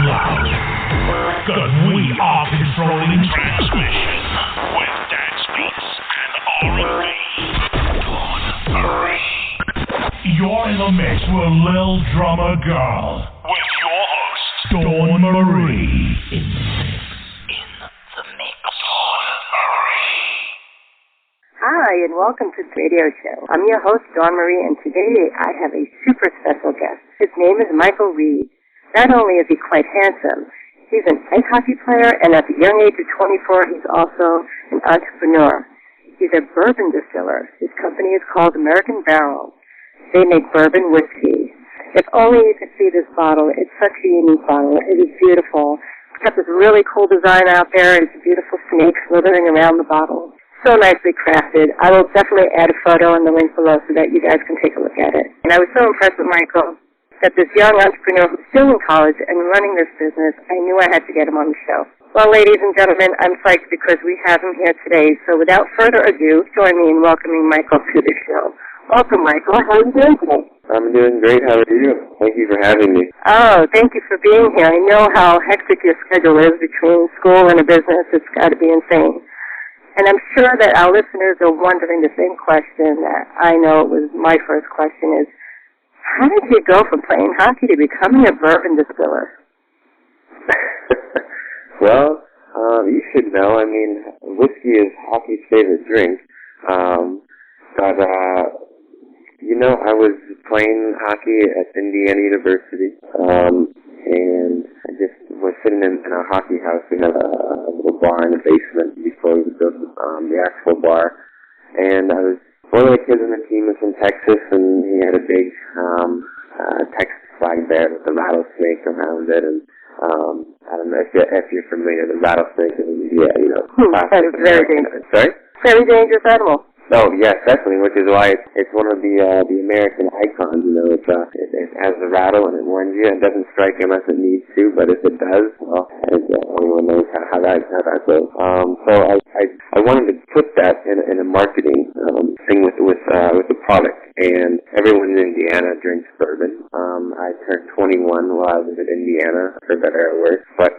loud. Cause we are controlling transmission with dance beats and R&B. Dawn Marie. You're in the mix with Lil Drummer Girl. With your host, Dawn Marie. In the mix. Dawn Marie. Hi, and welcome to the radio show. I'm your host, Dawn Marie, and today I have a super special guest. His name is Michael Reed. Not only is he quite handsome, he's an ice hockey player, and at the young age of 24, he's also an entrepreneur. He's a bourbon distiller. His company is called American Barrel. They make bourbon whiskey. If only you could see this bottle. It's such a unique bottle. It is beautiful. It's got this really cool design out there. It's a beautiful snake slithering around the bottle. So nicely crafted. I will definitely add a photo in the link below so that you guys can take a look at it. And I was so impressed with Michael that this young entrepreneur who's still in college and running this business, I knew I had to get him on the show. Well, ladies and gentlemen, I'm psyched because we have him here today. So without further ado, join me in welcoming Michael to the show. Welcome, Michael. How are you doing today? I'm doing great. How are you? Thank you for having me. Oh, thank you for being here. I know how hectic your schedule is between school and a business. It's got to be insane. And I'm sure that our listeners are wondering the same question that I know it was my first question is, how did you go from playing hockey to becoming a bourbon distiller? Well, you should know. I mean, whiskey is hockey's favorite drink. I was playing hockey at Indiana University, and I just was sitting in our hockey house. We had a little bar in the basement before we built the actual bar. And I was one of the kids on the team was from Texas, and he had a big Texas flag there with the rattlesnake around it. And I don't know if you're familiar, the rattlesnake is, classic. Very dangerous. Sorry? Very dangerous animal. Oh, yes, definitely, which is why it's one of the American icons, it has a rattle and it warns you. It doesn't strike unless it needs to, but if it does, well, everyone knows how that goes. So I wanted to put that in a marketing thing with the product, and everyone in Indiana drinks bourbon. I turned 21 while I was in Indiana, for better or worse, but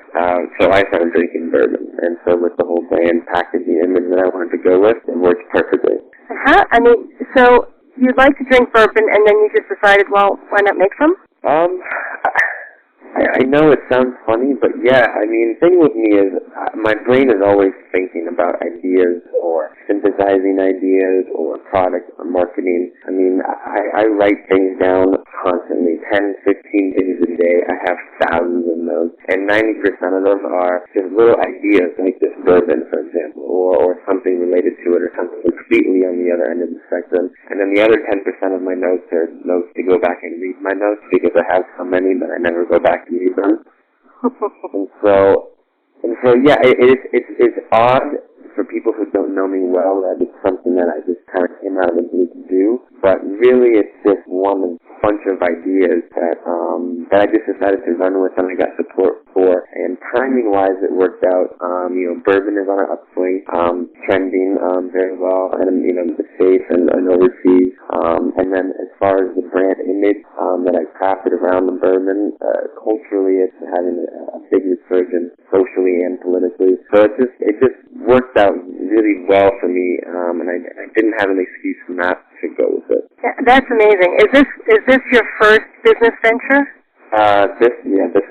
so I started drinking bourbon, and so with the whole brand packaging image that I wanted to go with, it works perfectly. So you'd like to drink bourbon, and then you just decided, well, why not make some? I know it sounds funny, but yeah, the thing with me is my brain is always thinking about ideas or synthesizing ideas or product or marketing. I write things down constantly, 10, 15 things a day. I have thousands of those, and 90% of them are just little ideas like this bourbon, for example, or something related to it, or something completely on the other end of the spectrum. And then the other 10% of my notes are notes to go back and read my notes, because I have so many that I never go back to read them. and so yeah, it's odd for people who don't know me well that it's something that I just kind of came out of the blue to do, but really it's just one bunch of ideas that I just decided to run with, and I got support for. And timing-wise, it worked out. Bourbon is on an upswing, trending very well, and the States and overseas. And then as far as the brand image that I crafted around the bourbon, culturally, it's having a big resurgence socially and politically. So it just worked out really well for me, and I didn't have an excuse not to go with it. Yeah, that's amazing. Is this your first business venture? This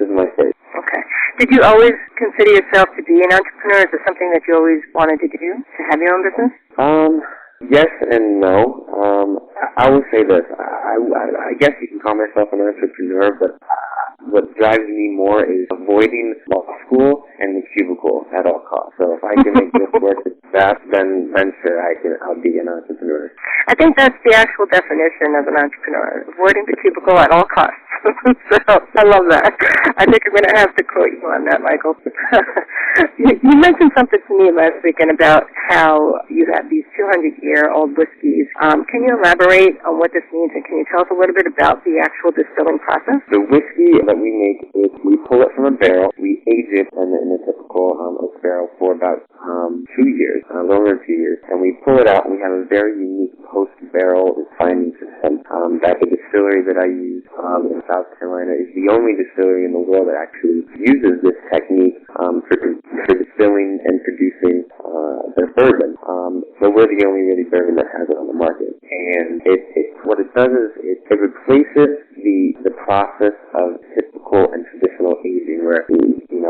is my first. Okay. Did you always consider yourself to be an entrepreneur? Is this something that you always wanted to do, to have your own business? Yes and no. I will say this. I guess you can call myself an entrepreneur, but what drives me more is avoiding law school and the cubicle at all costs. So if I can make this work with that, then sure, I'll be an entrepreneur. I think that's the actual definition of an entrepreneur, avoiding the cubicle at all costs. So I love that. I think I'm going to have to quote you on that, Michael. You mentioned something to me last weekend about how you have these 200-year-old whiskeys. Can you elaborate on what this means, and can you tell us a little bit about the actual distilling process? The whiskey that we make is we pull it from a barrel, we age it in a typical oak barrel for about 2 years, a little over 2 years, and we pull it out, and we have a very unique post-barrel refining system that the distillery that I use in South Carolina is the only distillery in the world that actually uses this technique for distilling and producing their bourbon. So we're the only really bourbon that has it on the market. And what it does is it replaces the process of typical and traditional aging where,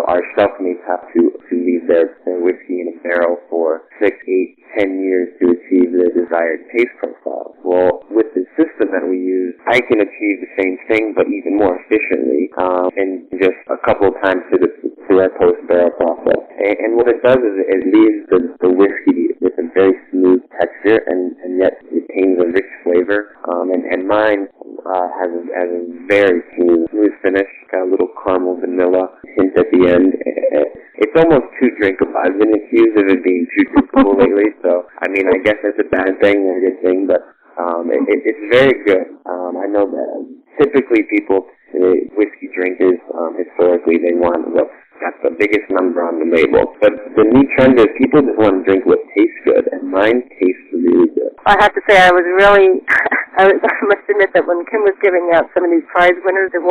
our shelfmates have to leave their whiskey in a barrel for 6, 8, 10 years to achieve their desired taste profile. Well, with the system that we use, I can achieve the same thing, but even more efficiently, in just a couple of times through our post-barrel process. And what it does is it leaves the whiskey with a very smooth texture and yet retains a rich flavor. And mine has a very smooth finish, got a little caramel vanilla hint at the end. It's almost too drinkable. I've been accused of it being too drinkable lately, so I guess that's a bad thing or a good thing, but it's very good. I know that typically people, whiskey drinkers, historically, they want what's got the biggest number on the label. But the new trend is people just want to drink what tastes good, and mine tastes really good. I have to say, I must admit that when Kim was giving out some of these prize winners, the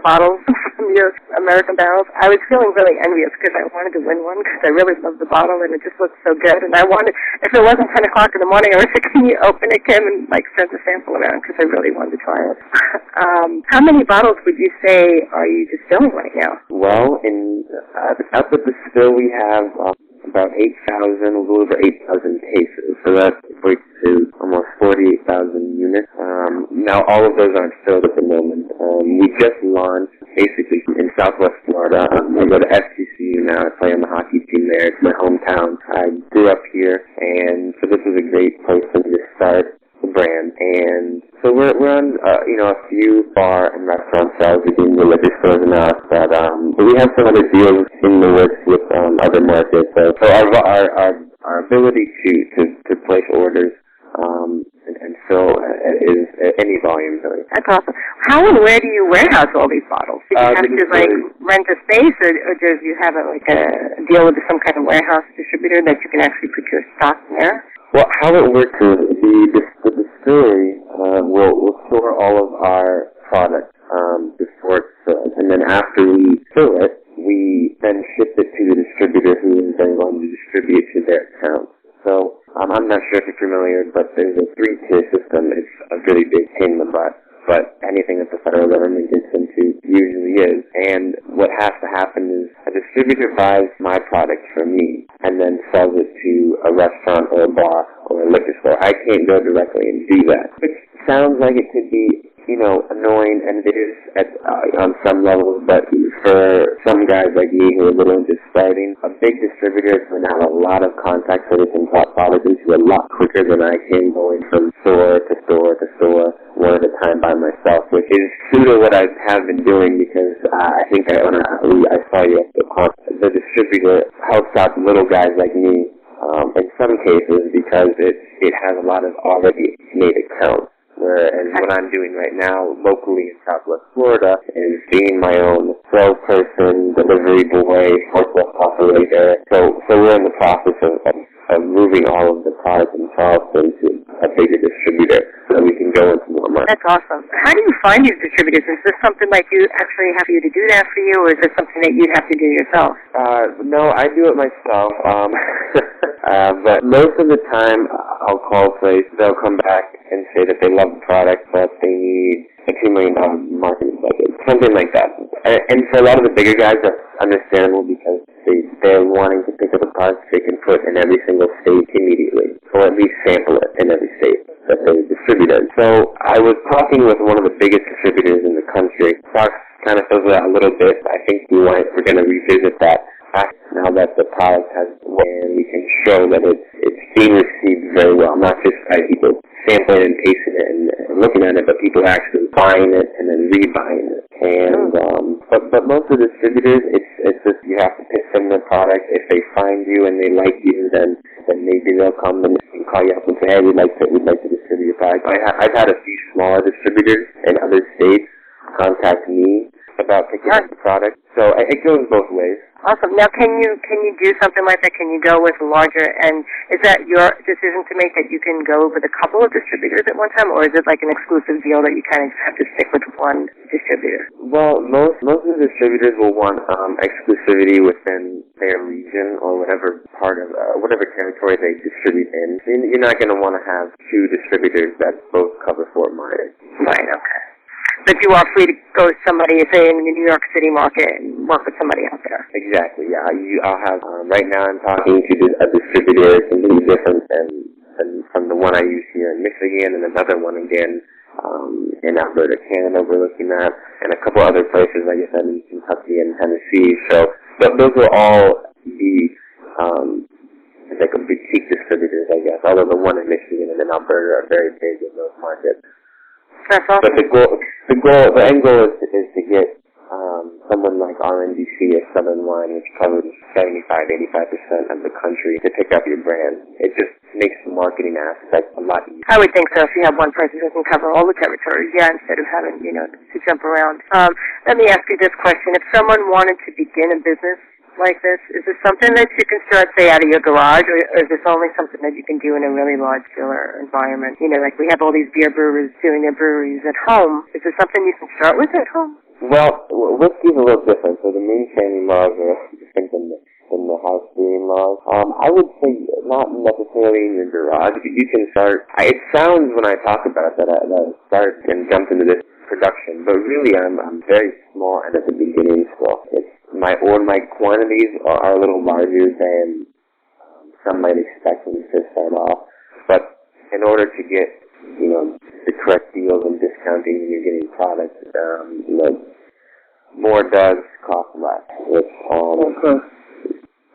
bottles from your American barrels, I was feeling really envious because I wanted to win one because I really love the bottle and it just looks so good. And I wanted, if it wasn't 10 o'clock in the morning, I was like, can you open it, Kim, and send the sample around because I really wanted to try it. How many bottles would you say are you distilling right now? Well, up at the still we have about 8,000, a little over 8,000 cases. So that equates to almost 48,000 units. Now all of those aren't filled at the moment. We just launched basically in Southwest Florida. I go to FCCU now. I play on the hockey team there. It's my hometown. I grew up here, and so this was a great place for me to start the brand. And so we're on, a few bar and restaurant sales. We're doing religious stores now, but we have some other deals in the works with other markets. So our ability to place orders and fill is any volume really. That's awesome. How and where do you warehouse all these bottles? Do you have to rent a space, or do you have a deal with some kind of warehouse distributor that you can actually put your stock in there? Well, how it works is the distillery will store all of our products before it's filled, and then after we fill it, we then ship it to the distributor who is then going to distribute to their accounts. So I'm not sure if you're familiar, but there's a 3-tier system. It's a really big pain in the butt, but anything that the federal government gets into usually is. And what has to happen is a distributor buys my product from me and then sells it to a restaurant or a bar or a liquor store. I can't go directly and do that. It sounds like it could be, annoying, and it is on some levels, but for some guys like me who are a little just starting, a big distributor is going to have a lot of contacts so they can drop products into a lot quicker than I can going from store to store to store one at a time by myself, which is pseudo what I have been doing because I think I saw you at the distributor helps out little guys like me in some cases because it has a lot of already made accounts. Whereas what I'm doing right now locally in Southwest Florida is being my own salesperson, delivery boy, forklift operator. So we're in the process of moving all of the products in Charleston to a bigger distributor so we can go into more markets. That's awesome. How do you find these distributors? Is this something like you actually have you to do that for you, or is this something that you'd have to do yourself? No, I do it myself. But most of the time I'll call a place, they'll come back and say that they love the product, but they need a $2 million marketing budget, something like that. And for a lot of the bigger guys, that's understandable because they're wanting to pick up a product they can put in every single state immediately, or at least sample it in every state that they distributed. So I was talking with one of the biggest distributors in the country. Fox kind of fills it out a little bit. I think we're going to revisit that now that the product has, and we can show that it's being received very well, not just by people sampling and tasting it and looking at it, but people actually buying it and then rebuying it. And but most of the distributors, it's just you have to pitch them the product. If they find you and they like you, then maybe they'll come and call you up and say, hey, we'd like to distribute your product. I've had a few smaller distributors in other states contact me about picking up the product. So it goes both ways. Awesome. Now, can you do something like that? Can you go with larger? And is that your decision to make that you can go with a couple of distributors at one time, or is it like an exclusive deal that you kind of have to stick with one distributor? Well, most of the distributors will want exclusivity within their region or whatever part of whatever territory they distribute in. You're not going to want to have two distributors that both cover Fort Myers. Right. Okay. But you are free to go to somebody, say, in the New York City market and work with somebody out there. Exactly, yeah. I'll have, right now I'm talking to a distributor completely different than from the one I use here in Michigan, and another one again in Alberta, Canada we're looking at, and a couple other places, like I said, in Kentucky and Tennessee. So those will all be like a boutique distributors, I guess, although the one in Michigan and in Alberta are very big in those markets. That's awesome. But the end goal is to get someone like RNDC or Southern Wine, which covers 75-85% of the country, to pick up your brand. It just makes the marketing aspect a lot easier. I would think so. If you have one person who can cover all the territories, instead of having to jump around. Let me ask you this question: if someone wanted to begin a business like this, is this something that you can start, say, out of your garage, or is this only something that you can do in a really large dealer environment? Like we have all these beer brewers doing their breweries at home. Is this something you can start with at home? Well, whiskey's a little different. So the moonshining laws are different than the house brewing laws. I would say not necessarily in your garage, but you can start. It sounds when I talk about that I start and jump into this production, but really I'm very small and at the beginning still. My quantities are a little larger than some might expect when you first start off. But in order to get, the correct deals and discounting when you're getting products, more does cost less.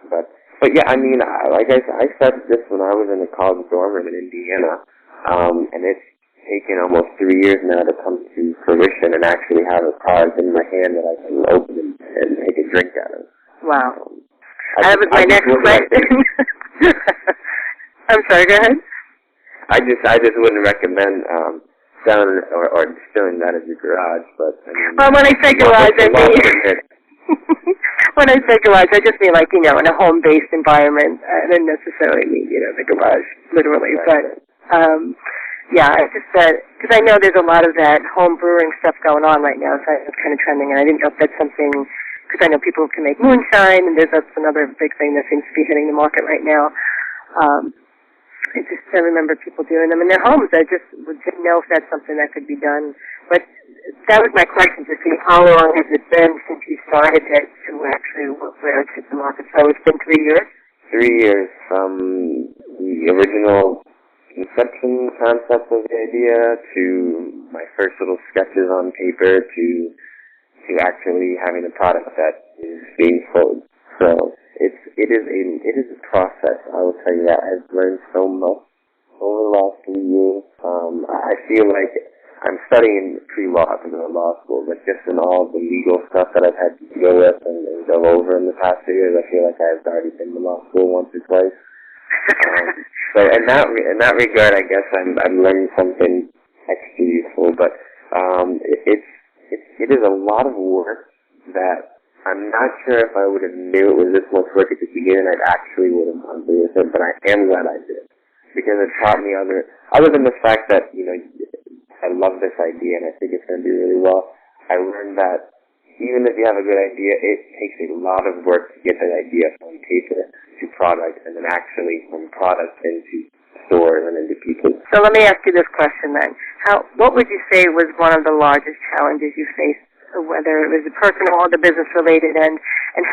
But yeah, I mean, like I started this when I was in a college dorm room in Indiana, and it's taken almost 3 years now to come to fruition and actually have a product in my hand that I can open and take a drink out of. Wow. That was my next question. I'm sorry, go ahead. I just wouldn't recommend selling or distilling that in your garage, but I mean, well, when I say garage, I mean when I say garage, I just mean like in a home-based environment. I didn't necessarily mean the garage literally, right. But yeah, I just said because I know there's a lot of that home brewing stuff going on right now, so it's kind of trending, and I didn't know if that's something. Because I know people can make moonshine, and that's another big thing that seems to be hitting the market right now. I remember people doing them in their homes. I just didn't know if that's something that could be done. But that was my question, to see how long has it been since you started it to actually where it's hit the market. So it's been 3 years? 3 years from the original conception concept of the idea to my first little sketches on paper to actually having a product that is being sold. So it is a process. I will tell you that. I've learned so much over the last 3 years. I feel like I'm studying pre-law to go to law school, but just in all the legal stuff that I've had to deal with and go over in the past 2 years, I feel like I've already been to law school once or twice. So in that regard, I guess I'm learning something extra useful. But it is a lot of work that I'm not sure if I would have knew it was this much work at the beginning. I actually would have gone through with it, but I am glad I did because it taught me other than the fact that I love this idea and I think it's going to do really well. I learned that even if you have a good idea, it takes a lot of work to get that idea from paper to product and then actually from product into stores and into people. So let me ask you this question then. What would you say was one of the largest challenges you faced, whether it was the personal or the business related, and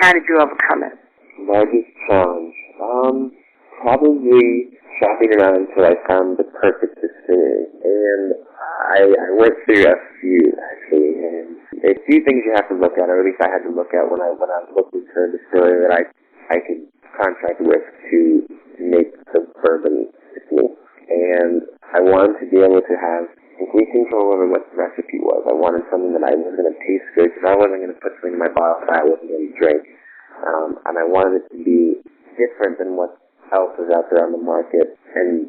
how did you overcome it? Largest challenge? Probably shopping around until I found the perfect distillery. And I went through a few, actually, and a few things you have to look at, or at least I had to look at when I was looking for a distillery that I could contract with to make the bourbon with me. And I wanted to be able to have complete control over what the recipe was. I wanted something that I was going to taste good, because I wasn't going to put something in my bottle that I wasn't going to drink. And I wanted it to be different than what else is out there on the market and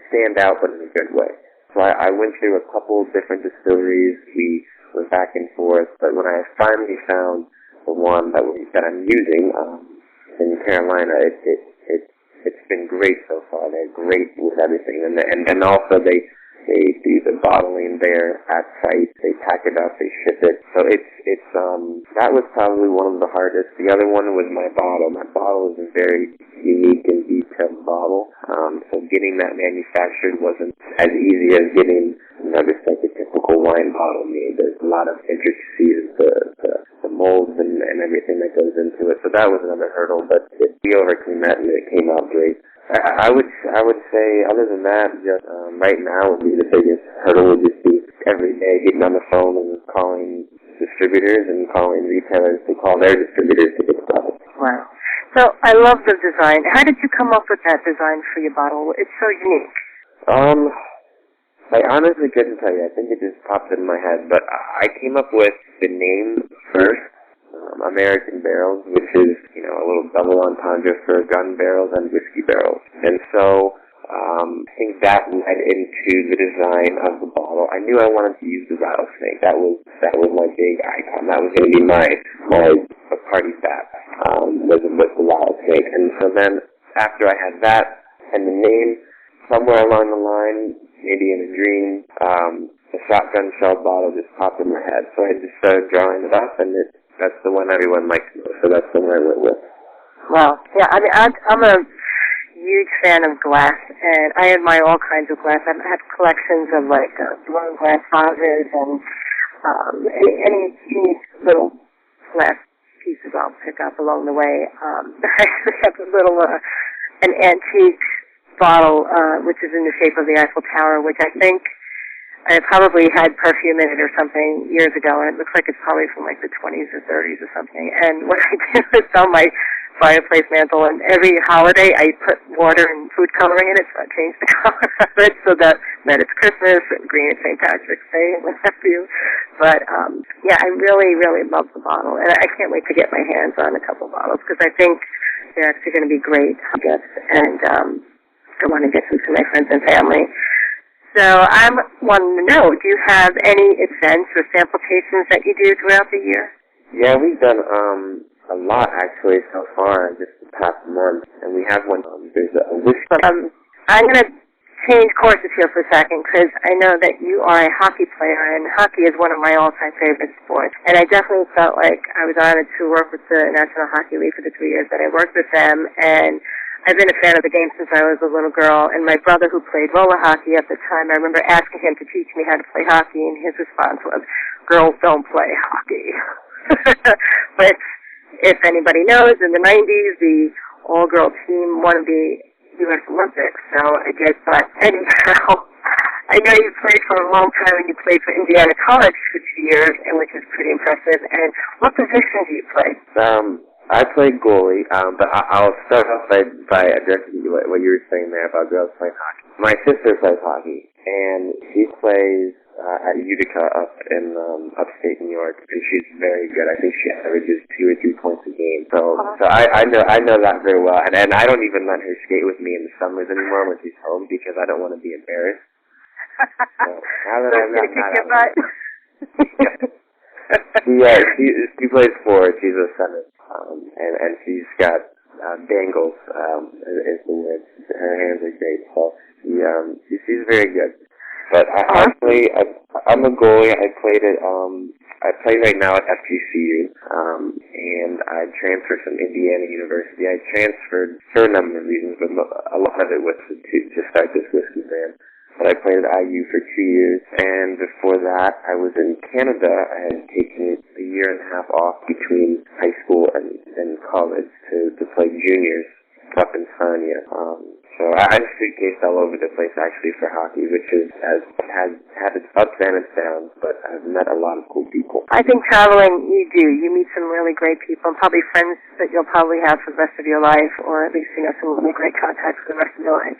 stand out, but in a good way. So I went through a couple different distilleries. We went back and forth, but when I finally found the one that I'm using in Carolina, it's been great so far. They're great with everything, and also they do the bottling there at site. They pack it up, they ship it. So it's that was probably one of the hardest. The other one was my bottle. My bottle is a very unique and detailed bottle. So getting that manufactured wasn't as easy as getting, just like a typical wine bottle made. There's a lot of intricacies, the molds and everything that goes into it. So that was another hurdle, but we overcame that and it came out great. I would say, other than that, just right now would be the biggest hurdle would just be every day getting on the phone and calling distributors and calling retailers to call their distributors to get product. Wow. So I love the design. How did you come up with that design for your bottle? It's so unique. I honestly couldn't tell you. I think it just popped in my head. But I came up with the name first. American barrels, which is, a little double entendre for gun barrels and whiskey barrels. And so I think that led into the design of the bottle. I knew I wanted to use the rattlesnake. That was my big icon. That was going to be my party bat, was with the rattlesnake. And so then after I had that and the name, somewhere along the line, maybe in a dream, the shotgun shell bottle just popped in my head. So I just started drawing it up, and that's the one everyone likes most, so that's the one I went with. Wow. Yeah, I mean, I'm a huge fan of glass, and I admire all kinds of glass. I have collections of, blown glass vases and any unique little glass pieces I'll pick up along the way. I actually have a little, an antique bottle, which is in the shape of the Eiffel Tower, which I think I probably had perfume in it or something years ago, and it looks like it's probably from the 20s or 30s or something. And what I do is on my fireplace mantle, and every holiday I put water and food coloring in it, so I change the color of it so that it's Christmas and green at St. Patrick's Day and what have you. But, I really, really love the bottle, and I can't wait to get my hands on a couple bottles because I think they're actually going to be great gifts, and I want to get them to my friends and family. So I'm wanting to know, do you have any events or sample tastings that you do throughout the year? Yeah, we've done a lot actually so far, just the past month, and we have one. There's a whiskey. I'm going to change courses here for a second because I know that you are a hockey player, and hockey is one of my all-time favorite sports. And I definitely felt like I was honored to work with the National Hockey League for the 3 years that I worked with them, and I've been a fan of the game since I was a little girl, and my brother, who played roller hockey at the time, I remember asking him to teach me how to play hockey, and his response was, "Girls don't play hockey." But if anybody knows, in the 90s, the all-girl team won the U.S. Olympics, so I just thought, anyhow, I know you played for a long time, and you played for Indiana College for 2 years, and which is pretty impressive. And what position do you play? I played goalie, but I'll start off by addressing what you were saying there about girls playing hockey. My sister plays hockey, and she plays at Utica up in upstate New York, and she's very good. I think she averages 2 or 3 points a game. So I know that very well, and I don't even let her skate with me in the summers anymore when she's home because I don't want to be embarrassed. So now that I've got that, she plays forward. She's a center. And she's got dangles, is the word. Her hands are great, so she's very good. But I'm a goalie. I play right now at FGCU, and I transferred from Indiana University. I transferred for a number of reasons, but a lot of it was to start this whiskey brand. But I played at IU for 2 years, and before that, I was in Canada. I had taken a year and a half off between high school and college to play juniors up in Sarnia. So I suitcased all over the place actually for hockey, which has had its ups and its downs, but I've met a lot of cool people. I think traveling, you meet some really great people, and probably friends that you'll probably have for the rest of your life, or at least some really great contacts for the rest of your life.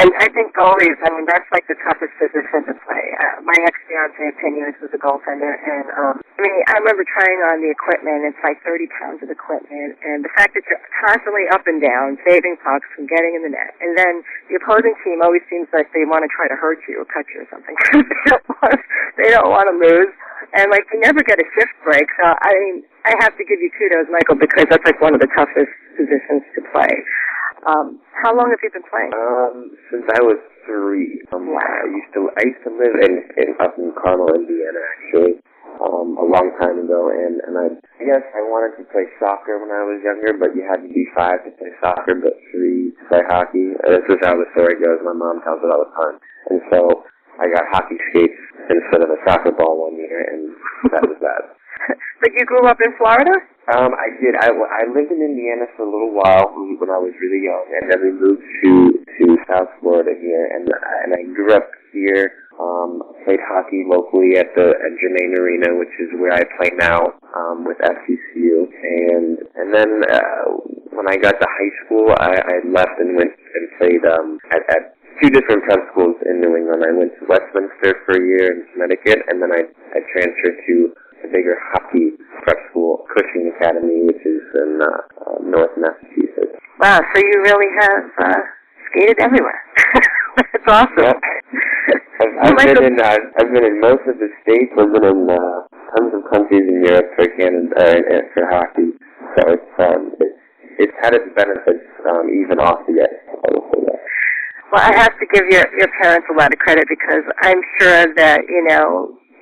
And I think goalies, that's like the toughest position to play. My ex-fiancé of 10 years was a goaltender, and I remember trying on the equipment. It's like 30 pounds of equipment, and the fact that you're constantly up and down, saving pucks from getting in the net, and then the opposing team always seems like they want to try to hurt you or cut you or something because they don't want to lose, and you never get a shift break. So I have to give you kudos, Michael, because that's like one of the toughest positions to play. How long have you been playing? Since I was 3. Wow. I used to live up in Carmel, Indiana, actually, a long time ago, and I guess I wanted to play soccer when I was younger, but you had to be 5 to play soccer, but 3 to play hockey. This is how the story goes. My mom tells it all the time. And so I got hockey skates instead of a soccer ball one year, and that was that. But you grew up in Florida? I did. I lived in Indiana for a little while when I was really young, and then we moved to South Florida here, and I grew up here. Played hockey locally at Germain Arena, which is where I play now with FCCU, and then when I got to high school, I left and went and played at 2 different prep schools in New England. I went to Westminster for a year in Connecticut, and then I transferred to a bigger hockey prep school, Cushing Academy, which is in North Massachusetts. Wow, so you really have skated everywhere. That's awesome. Yep. I've been in most of the states. I've been in tons of countries in Europe for Canada for hockey. So it's had its benefits even off the ice. Well, I have to give your parents a lot of credit because I'm sure that,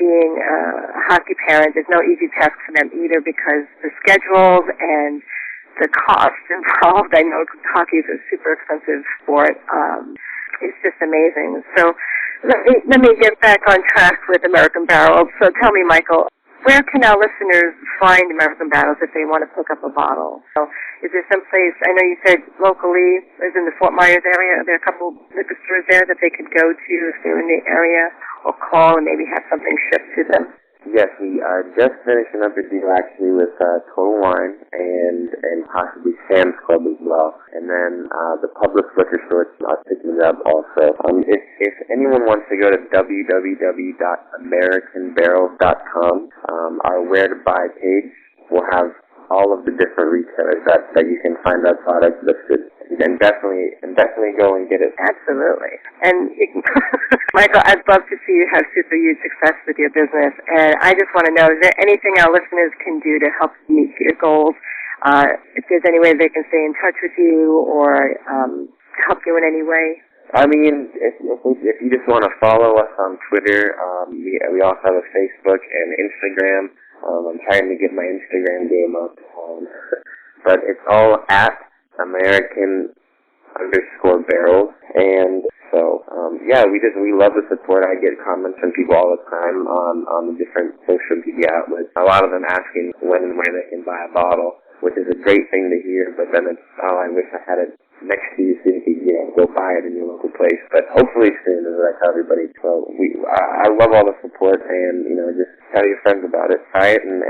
being a hockey parent is no easy task for them either because the schedules and the costs involved. I know hockey is a super expensive sport. It's just amazing. So let me get back on track with American Barrels. So tell me, Michael, where can our listeners find American Barrels if they want to pick up a bottle? So is there some place, I know you said locally, is in the Fort Myers area, are there a couple liquor stores there that they could go to if they're in the area, or call and maybe have something shipped to them? Yes, we are just finishing up a deal actually with Total Wine and possibly Sam's Club as well. And then the Publix liquor store are picking it up also. If anyone wants to go to www.americanbarrels.com, our Where to Buy page will have all of the different retailers that you can find our product listed. And definitely go and get it. Absolutely. And Michael, I'd love to see you have super huge success with your business. And I just want to know, is there anything our listeners can do to help meet your goals? If there's any way they can stay in touch with you or help you in any way? I mean, if you just want to follow us on Twitter, we also have a Facebook and Instagram. I'm trying to get my Instagram game up. But it's all at American_barrels, and so we love the support. I get comments from people all the time on the different social media outlets. A lot of them asking when and where they can buy a bottle, which is a great thing to hear. But then it's I wish I had it next to you so you could go buy it in your local place. But hopefully soon, as I tell everybody. So I love all the support, and just tell your friends about it, try it, and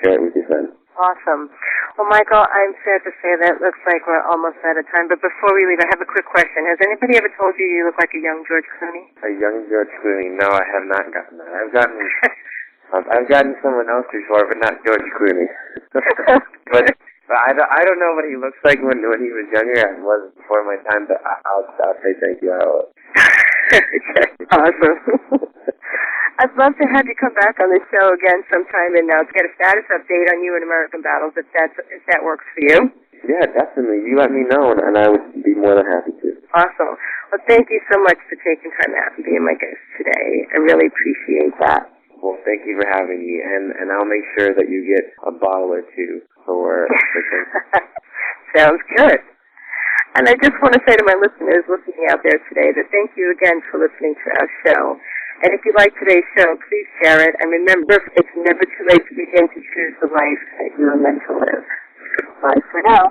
share it with your friends. Awesome. Well, Michael, I'm sad to say that it looks like we're almost out of time. But before we leave, I have a quick question. Has anybody ever told you you look like a young George Clooney? A young George Clooney? No, I have not gotten that. I've gotten someone else before, but not George Clooney. but I don't know what he looks like when he was younger. I wasn't before my time, but I'll say thank you. Awesome. I'd love to have you come back on the show again sometime and get a status update on you and American Battles if that works for you. Yeah, definitely. You let me know, and I would be more than happy to. Awesome. Well, thank you so much for taking time out and being my guest today. I really appreciate that. Well, thank you for having me, and I'll make sure that you get a bottle or two for Sounds good. And I just want to say to my listeners listening out there today that thank you again for listening to our show. And if you like today's show, please share it. And remember, it's never too late to begin to choose the life that you are meant to live. Bye for now.